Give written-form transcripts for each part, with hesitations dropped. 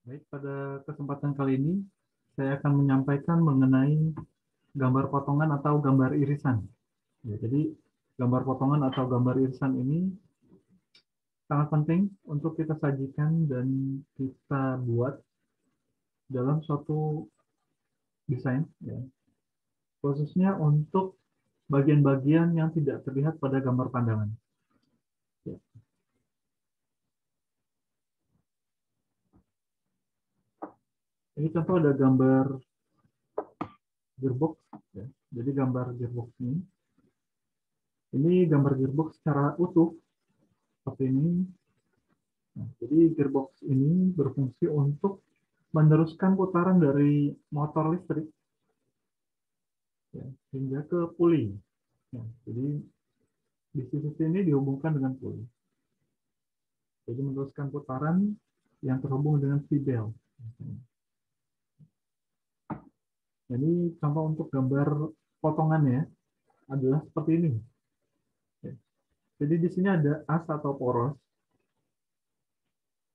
Baik, pada kesempatan kali ini saya akan menyampaikan mengenai gambar potongan atau gambar irisan. Ya, jadi gambar potongan atau gambar irisan ini sangat penting untuk kita sajikan dan kita buat dalam suatu desain, ya, khususnya untuk bagian-bagian yang tidak terlihat pada gambar pandangan. Ya. Ini contoh ada gambar gearbox. Ya. Jadi gambar gearbox ini gambar gearbox secara utuh seperti ini. Nah, jadi gearbox ini berfungsi untuk meneruskan putaran dari motor listrik, ya, hingga ke puli. Ya, jadi di sisi sini dihubungkan dengan puli. Jadi meneruskan putaran yang terhubung dengan fibel. Jadi contoh untuk gambar potongannya adalah seperti ini. Ya. Jadi di sini ada as atau poros.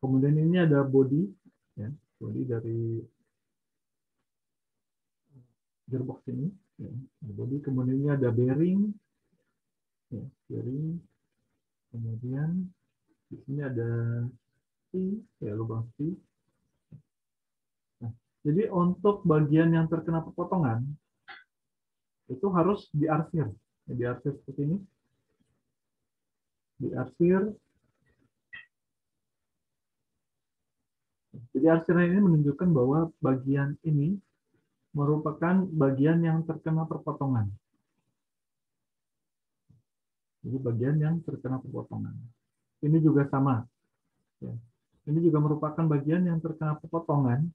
Kemudian ini ada body, ya, body dari gearbox ini. Ya, body. Kemudian ini ada bearing, ya, bearing. Kemudian di sini ada ya, lubang C. Nah, jadi untuk bagian yang terkena pepotongan itu harus diarsir. Ya, diarsir seperti ini. Diarsir. Jadi arsiran ini menunjukkan bahwa bagian ini merupakan bagian yang terkena perpotongan. Jadi bagian yang terkena perpotongan. Ini juga sama. Ya. Ini juga merupakan bagian yang terkena pepotongan.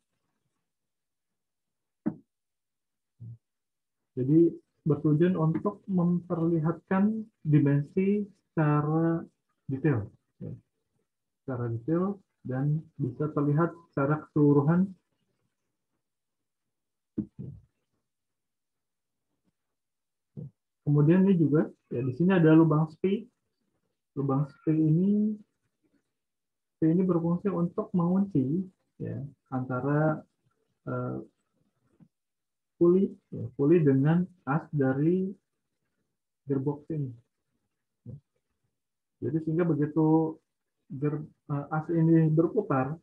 Jadi bertujuan untuk memperlihatkan dimensi secara detail, ya, secara detail dan bisa terlihat secara keseluruhan. Kemudian ini juga, ya, di sini ada lubang SPI. Lubang SPI ini berfungsi untuk mengunci, ya, antara puli, ya, puli dengan as dari gearbox ini. Jadi sehingga begitu as ini berputar,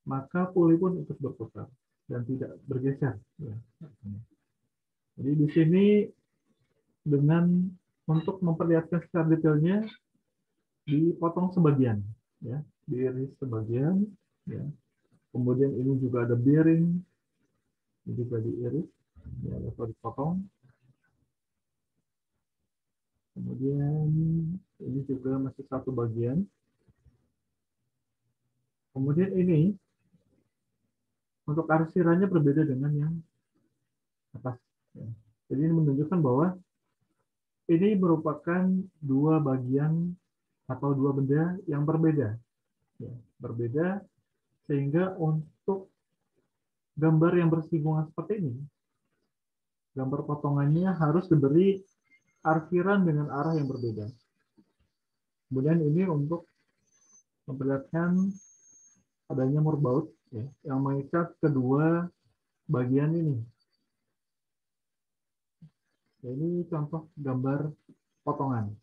maka puli pun ikut berputar dan tidak bergeser. Ya. Jadi di sini dengan untuk memperlihatkan secara detailnya dipotong sebagian, ya, diiris sebagian, ya. Kemudian ini juga ada bearing, ini juga diiris, ya, atau dipotong. Kemudian ini juga masih satu bagian. Kemudian ini untuk arsirannya berbeda dengan yang atas. Ya. Jadi ini menunjukkan bahwa ini merupakan dua bagian atau dua benda yang berbeda. Ya, berbeda sehingga untuk gambar yang bersinggungan seperti ini, gambar potongannya harus diberi arsiran dengan arah yang berbeda. Kemudian ini untuk memperlihatkan adanya murbaut, ya, yang mengikat kedua bagian ini. Ya, ini contoh gambar potongan.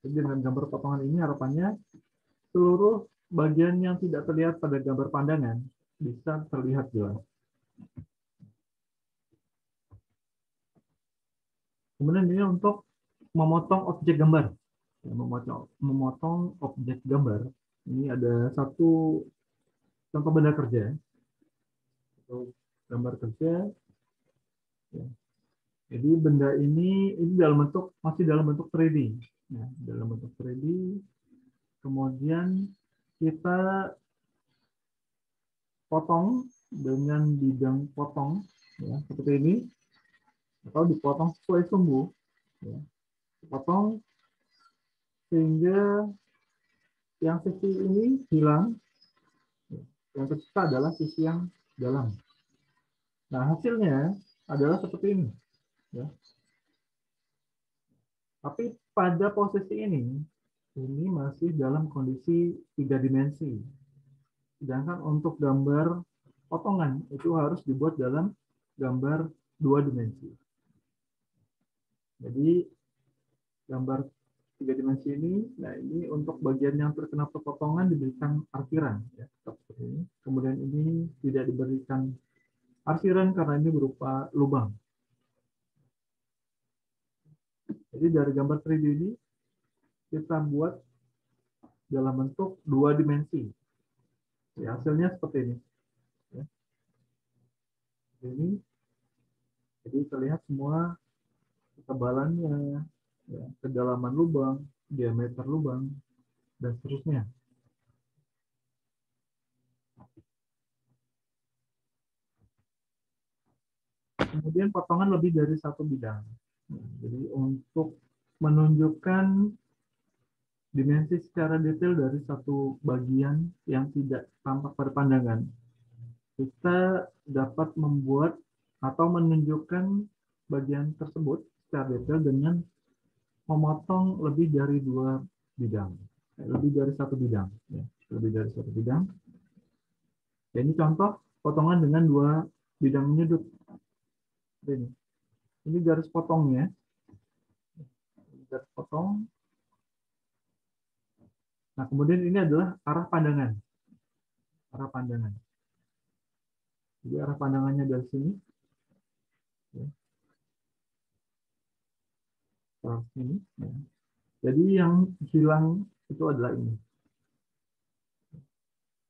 Jadi dengan gambar potongan ini harapannya seluruh bagian yang tidak terlihat pada gambar pandangan bisa terlihat jelas. Kemudian ini untuk memotong objek gambar. Ya, memotong objek gambar. Ini ada satu contoh benda kerja. Atau gambar kerja. Ya. Jadi benda ini dalam bentuk, masih dalam bentuk 3D. Ya, dalam bentuk 3D. Kemudian kita potong dengan bidang potong, ya, seperti ini, atau dipotong sesuai sumbu, ya. Dipotong sehingga yang sisi ini hilang, ya. Yang tersisa adalah sisi yang dalam. Nah, hasilnya adalah seperti ini, ya. Tapi pada posisi ini ini masih dalam kondisi 3 dimensi. Sedangkan untuk gambar potongan itu harus dibuat dalam gambar 2 dimensi. Jadi gambar 3 dimensi ini, nah ini untuk bagian yang terkena pepotongan diberikan arsiran, ya, seperti ini. Kemudian ini tidak diberikan arsiran karena ini berupa lubang. Jadi dari gambar 3D ini kita buat dalam bentuk 2 dimensi. Ya, hasilnya seperti ini. Ya. Ini, jadi terlihat semua ketebalannya, ya, kedalaman lubang, diameter lubang, dan seterusnya. Kemudian potongan lebih dari satu bidang. Jadi untuk menunjukkan dimensi secara detail dari satu bagian yang tidak tampak pada pandangan, kita dapat membuat atau menunjukkan bagian tersebut secara detail dengan memotong lebih dari 2 bidang, lebih dari satu bidang, ya, lebih dari satu bidang. Ya, ini contoh potongan dengan 2 bidang menyudut. Ini garis potongnya, garis potong. Nah, kemudian ini adalah arah pandangan, arah pandangan. Jadi arah pandangannya dari sini, ya, ke sini. Ya. Jadi yang hilang itu adalah ini.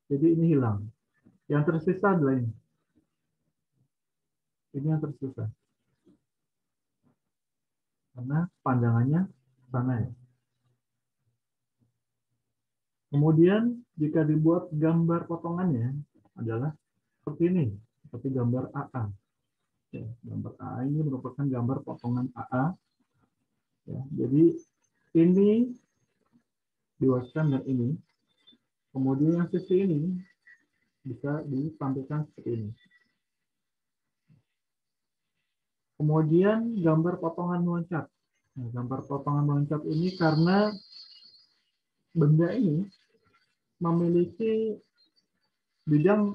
Jadi ini hilang. Yang tersisa adalah ini. Ini yang tersisa. Karena pandangannya sana, ya. Kemudian jika dibuat gambar potongannya adalah seperti ini, seperti gambar AA. Ya, gambar AA ini merupakan gambar potongan AA. Ya, jadi ini diwakilkan dengan ini. Kemudian yang sisi ini bisa ditampilkan seperti ini. Kemudian gambar potongan loncat. Nah, gambar potongan loncat ini karena benda ini memiliki bidang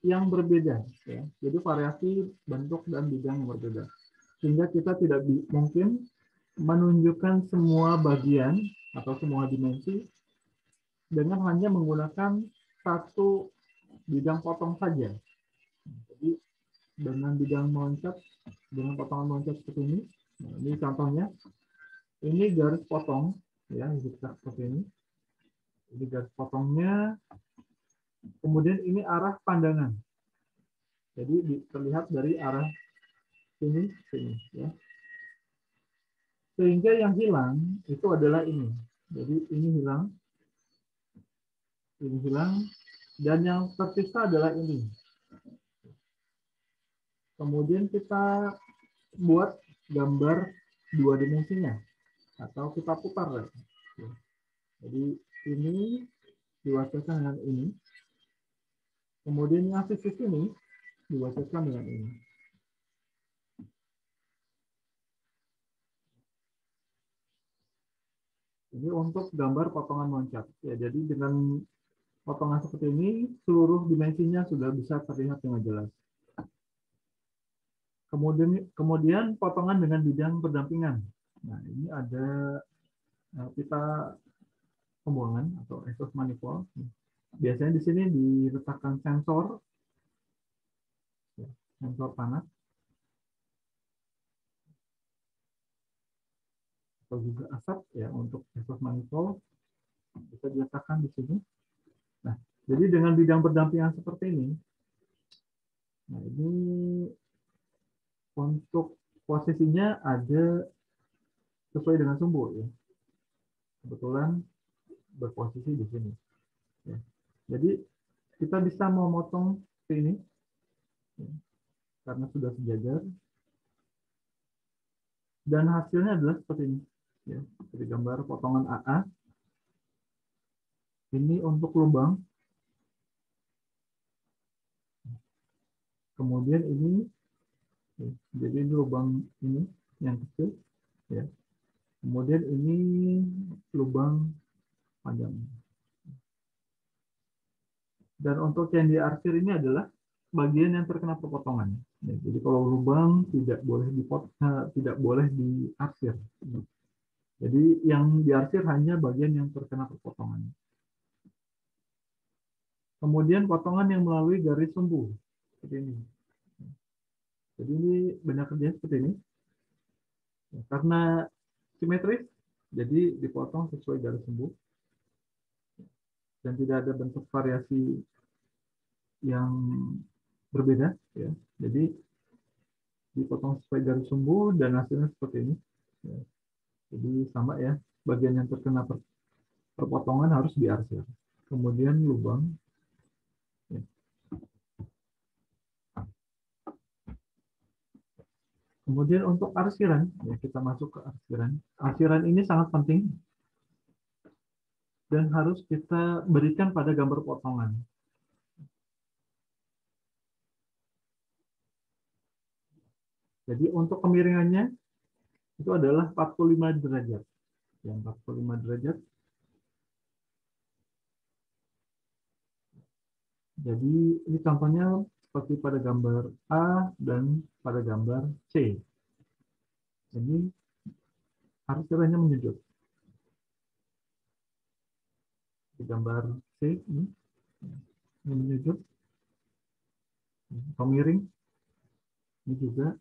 yang berbeda, ya. Jadi variasi bentuk dan bidang yang berbeda. Sehingga kita tidak mungkin menunjukkan semua bagian atau semua dimensi dengan hanya menggunakan satu bidang potong saja. Jadi dengan bidang meloncat, dengan potongan meloncat seperti ini. Nah, ini contohnya. Ini garis potong, ya, seperti ini. Ini garis potongnya. Kemudian ini arah pandangan. Jadi terlihat dari arah sini, sini, ya. Sehingga yang hilang itu adalah ini. Jadi ini hilang, dan yang tersisa adalah ini. Kemudian kita buat gambar 2 dimensinya, atau kita putar. Jadi ini diwakilkan dengan ini. Kemudian yang sisi sini diwakilkan dengan ini. Ini untuk gambar potongan loncat. Ya, jadi dengan potongan seperti ini, seluruh dimensinya sudah bisa terlihat dengan jelas. Kemudian potongan dengan bidang berdampingan. Nah, ini ada kita pembuangan atau exhaust manifold. Biasanya di sini diletakkan sensor, sensor panas, atau juga asap, ya, untuk exhaust manifold bisa diletakkan di sini. Nah, jadi dengan bidang berdampingan seperti ini, nah ini untuk posisinya ada sesuai dengan sumbu, ya. Kebetulan berposisi di sini. Ya. Jadi kita bisa memotong ini, ya, karena sudah sejajar, dan hasilnya adalah seperti ini, ya, seperti gambar potongan AA. Ini untuk lubang, kemudian ini, ya, jadi ini lubang ini yang kecil, ya. Kemudian ini lubang panjang. Dan untuk yang diarsir ini adalah bagian yang terkena perpotongan. Ya, jadi kalau lubang tidak boleh diarsir. Jadi yang diarsir hanya bagian yang terkena perpotongan. Kemudian potongan yang melalui garis sumbu seperti ini. Jadi ini benda kerja seperti ini. Ya, karena simetris, jadi dipotong sesuai garis sumbu dan tidak ada bentuk variasi yang berbeda. Ya. Jadi dipotong sesuai garis sumbu dan hasilnya seperti ini. Ya. Jadi sama ya, bagian yang terkena perpotongan harus diarsir. Kemudian lubang. Ya. Kemudian untuk arsiran, ya kita masuk ke arsiran. Arsiran ini sangat penting dan harus kita berikan pada gambar potongan. Jadi untuk kemiringannya itu adalah 45 derajat. Ya, 45 derajat. Jadi ini contohnya seperti pada gambar A dan pada gambar C. Ini arsirannya menyudut. Di gambar C ini menyudut, miring. Ini juga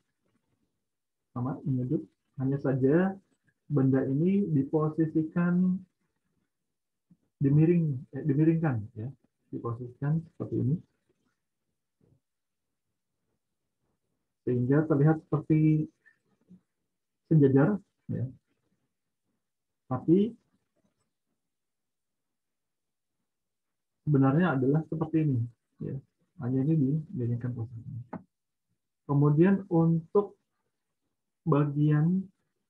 sama menyudut. Hanya saja benda ini diposisikan dimiringkan ya, diposisikan seperti ini sehingga terlihat seperti sejajar ya. Tapi sebenarnya adalah seperti ini ya. Hanya ini dimiringkan posisinya. Kemudian untuk bagian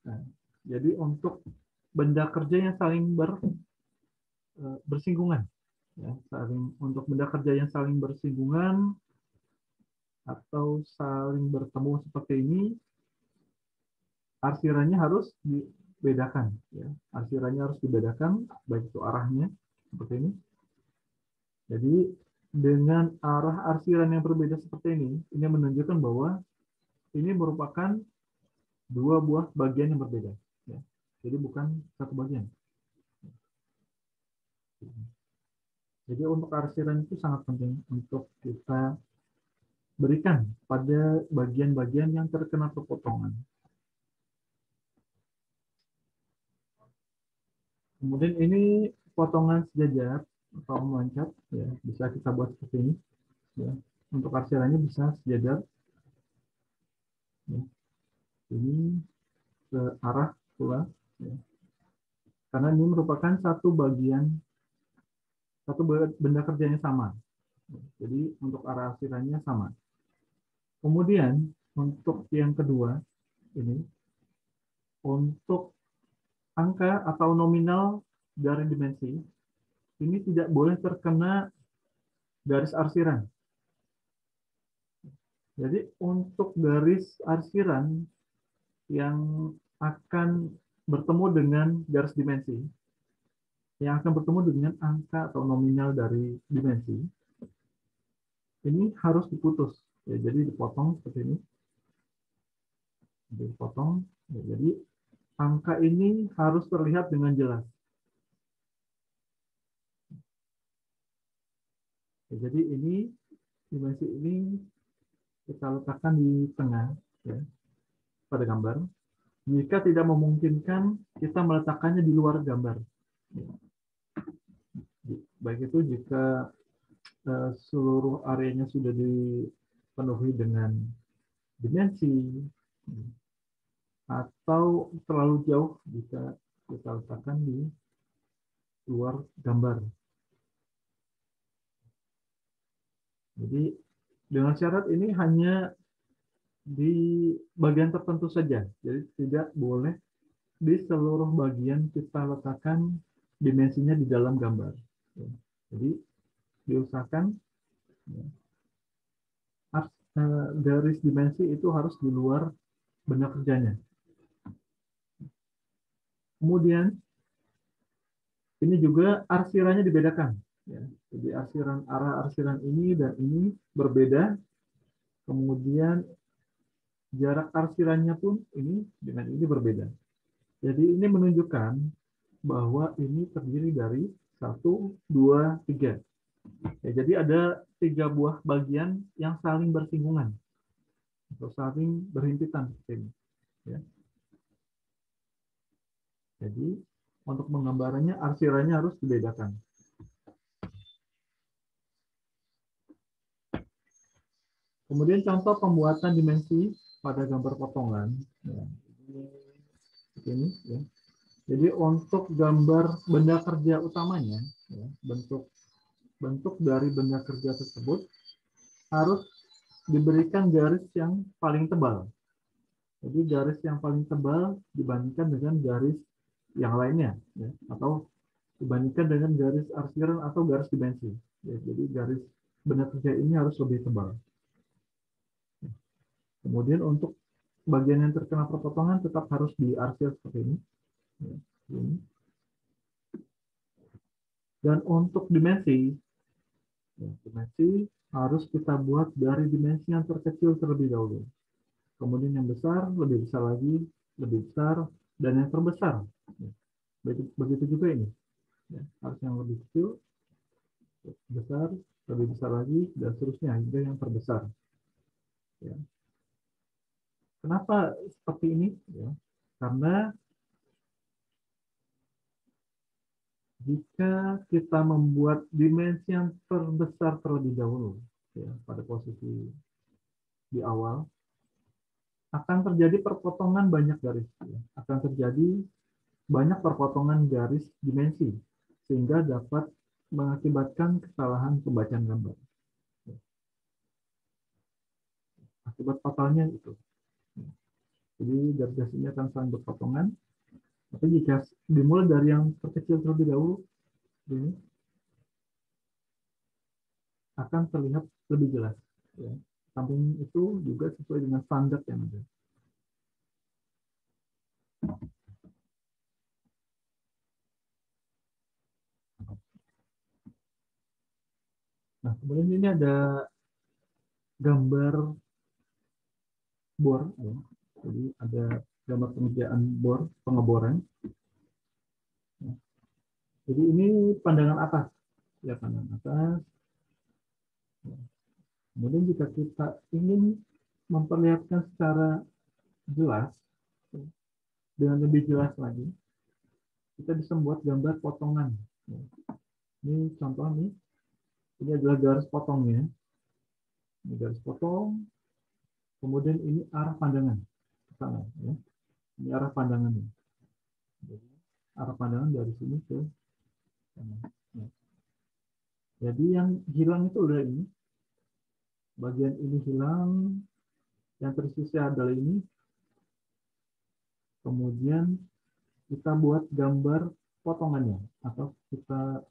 nah, jadi untuk benda kerja yang saling bersinggungan ya, untuk benda kerja yang saling bersinggungan atau saling bertemu seperti ini, arsirannya harus dibedakan ya. Arsirannya harus dibedakan baik itu arahnya seperti ini. Jadi dengan arah arsiran yang berbeda seperti ini menunjukkan bahwa ini merupakan dua buah bagian yang berbeda ya. Jadi bukan satu bagian. Jadi untuk arsiran itu sangat penting untuk kita berikan pada bagian-bagian yang terkena perpotongan. Kemudian ini potongan sejajar atau meloncat, ya bisa kita buat seperti ini. Ya. Untuk arsirannya bisa sejajar. Ya. Ini ke arah pula. Ya. Karena ini merupakan satu benda kerjanya sama. Ya. Jadi untuk arah arsirannya sama. Kemudian untuk yang kedua ini untuk angka atau nominal dari dimensi ini tidak boleh terkena garis arsiran. Jadi untuk garis arsiran yang akan bertemu dengan garis dimensi, yang akan bertemu dengan angka atau nominal dari dimensi, ini harus diputus. Ya, jadi dipotong seperti ini. Dipotong. Ya, jadi angka ini harus terlihat dengan jelas. Ya, jadi ini dimensi ini kita letakkan di tengah ya, pada gambar. Jika tidak memungkinkan, kita meletakkannya di luar gambar. Baik itu jika seluruh areanya sudah dipenuhi dengan dimensi, atau terlalu jauh jika kita letakkan di luar gambar. Jadi dengan syarat ini hanya di bagian tertentu saja. Jadi tidak boleh di seluruh bagian kita letakkan dimensinya di dalam gambar. Jadi diusahakan garis dimensi itu harus di luar benda kerjanya. Kemudian Ini juga arsirannya dibedakan. Ya. Jadi arah arsiran ini dan ini berbeda. Kemudian jarak arsirannya pun ini dengan ini berbeda. Jadi ini menunjukkan bahwa ini terdiri dari 1, 2, 3. Ya, jadi ada 3 buah bagian yang saling bersinggungan atau saling berhimpitan seperti ini. Ya. Jadi untuk menggambarannya arsirannya harus dibedakan. Kemudian contoh pembuatan dimensi pada gambar potongan. Ya, ini ya. Jadi untuk gambar benda kerja utamanya, ya, bentuk dari benda kerja tersebut harus diberikan garis yang paling tebal. Jadi garis yang paling tebal dibandingkan dengan garis yang lainnya, ya, atau dibandingkan dengan garis arsiran atau garis dimensi. Ya, jadi garis benda kerja ini harus lebih tebal. Kemudian untuk bagian yang terkena perpotongan tetap harus diarsir seperti ini. Ya, ini. Dan untuk dimensi, ya, dimensi harus kita buat dari dimensi yang terkecil terlebih dahulu. Kemudian yang besar, lebih besar lagi, lebih besar, dan yang terbesar. Ya, begitu juga ini. Ya, harus yang lebih kecil, besar, lebih besar lagi, dan seterusnya hingga yang terbesar. Ya. Kenapa seperti ini? Ya, karena jika kita membuat dimensi yang terbesar terlebih dahulu, ya, pada posisi di awal, akan terjadi perpotongan banyak garis. Ya. Akan terjadi banyak perpotongan garis dimensi, sehingga dapat mengakibatkan kesalahan pembacaan gambar. Ya. Akibat fatalnya itu. Ya. Jadi garis-garis ini akan saling berpotongan. Tapi jika dimulai dari yang terkecil terlebih dahulu, ini akan terlihat lebih jelas. Ya. Samping itu juga sesuai dengan standar yang ada. Nah, kemudian ini ada gambar bor. Ya. Jadi ada gambar pengerjaan bor, pengeboran. Ya. Jadi ini pandangan atas. Ya, pandangan atas. Ya. Kemudian jika kita ingin memperlihatkan secara jelas, ya, dengan lebih jelas lagi, kita bisa membuat gambar potongan. Ya. Ini contoh nih, ini adalah garis potongnya. Ini garis potong, kemudian ini arah pandangan ke sana. Ya. Ini arah pandangannya. Jadi, arah pandangan dari sini ke sana. Ya. Jadi yang hilang itu udah ini, bagian ini hilang, yang tersisa adalah ini. Kemudian kita buat gambar potongannya atau kita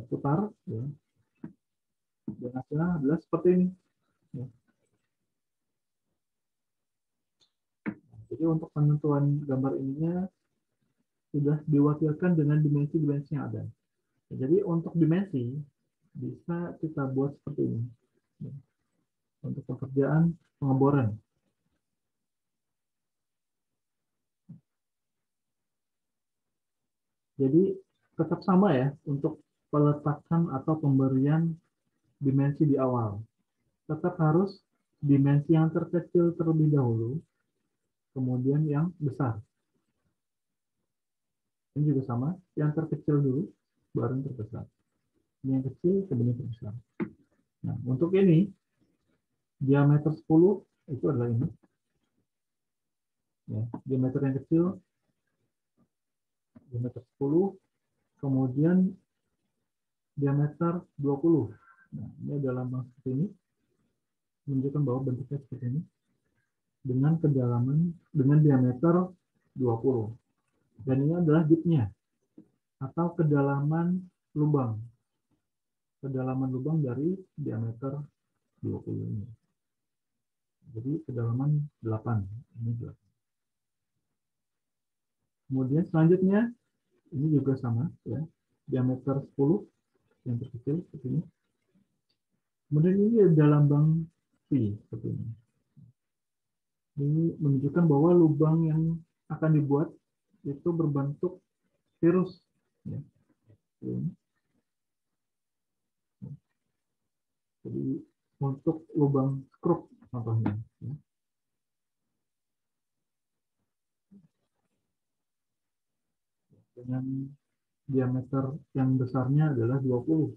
putar, ya. Dan hasilnya adalah seperti ini. Ya. Jadi untuk penentuan gambar ininya sudah diwakilkan dengan dimensi-dimensi yang ada. Jadi untuk dimensi bisa kita buat seperti ini. Ya. Untuk pekerjaan pengeboran. Jadi tetap sama ya untuk peletakan atau pemberian dimensi di awal. Tetap harus dimensi yang terkecil terlebih dahulu, kemudian yang besar. Ini juga sama, yang terkecil dulu, baru yang terbesar. Ini yang kecil, kemudian terbesar. Nah, untuk ini, diameter 10 itu adalah ini. Ya, diameter yang kecil, diameter 10, kemudian diameter 20. Nah, ini adalah seperti ini, menunjukkan bahwa bentuknya seperti ini, dengan kedalaman, dengan diameter 20. Dan ini adalah dipnya, atau kedalaman lubang. Kedalaman lubang dari diameter 20 ini. Jadi kedalaman 8. Ini 8. Kemudian selanjutnya Ini juga sama, ya, diameter 10 yang terkecil seperti ini. Kemudian ini ada lambang V seperti ini. Ini menunjukkan bahwa lubang yang akan dibuat itu berbentuk virus. Ya. Jadi untuk lubang skrup contohnya. Ya. Dengan diameter yang besarnya adalah 20.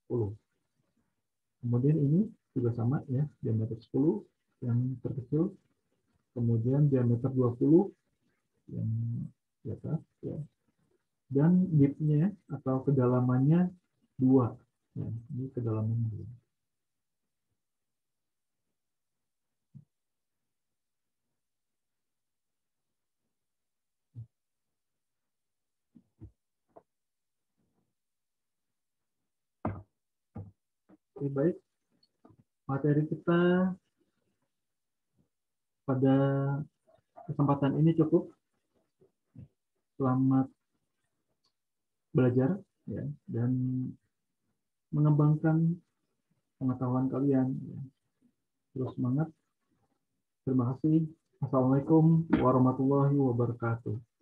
10. Kemudian ini juga sama, ya, diameter 10 yang terkecil, kemudian diameter 20 yang di atas, ya. Dan dipnya atau kedalamannya 2. Ya, ini kedalamannya 2. Oke, baik. Materi kita pada kesempatan ini cukup. Selamat belajar, ya, dan mengembangkan pengetahuan kalian. Ya. Terus semangat. Terima kasih. Assalamualaikum warahmatullahi wabarakatuh.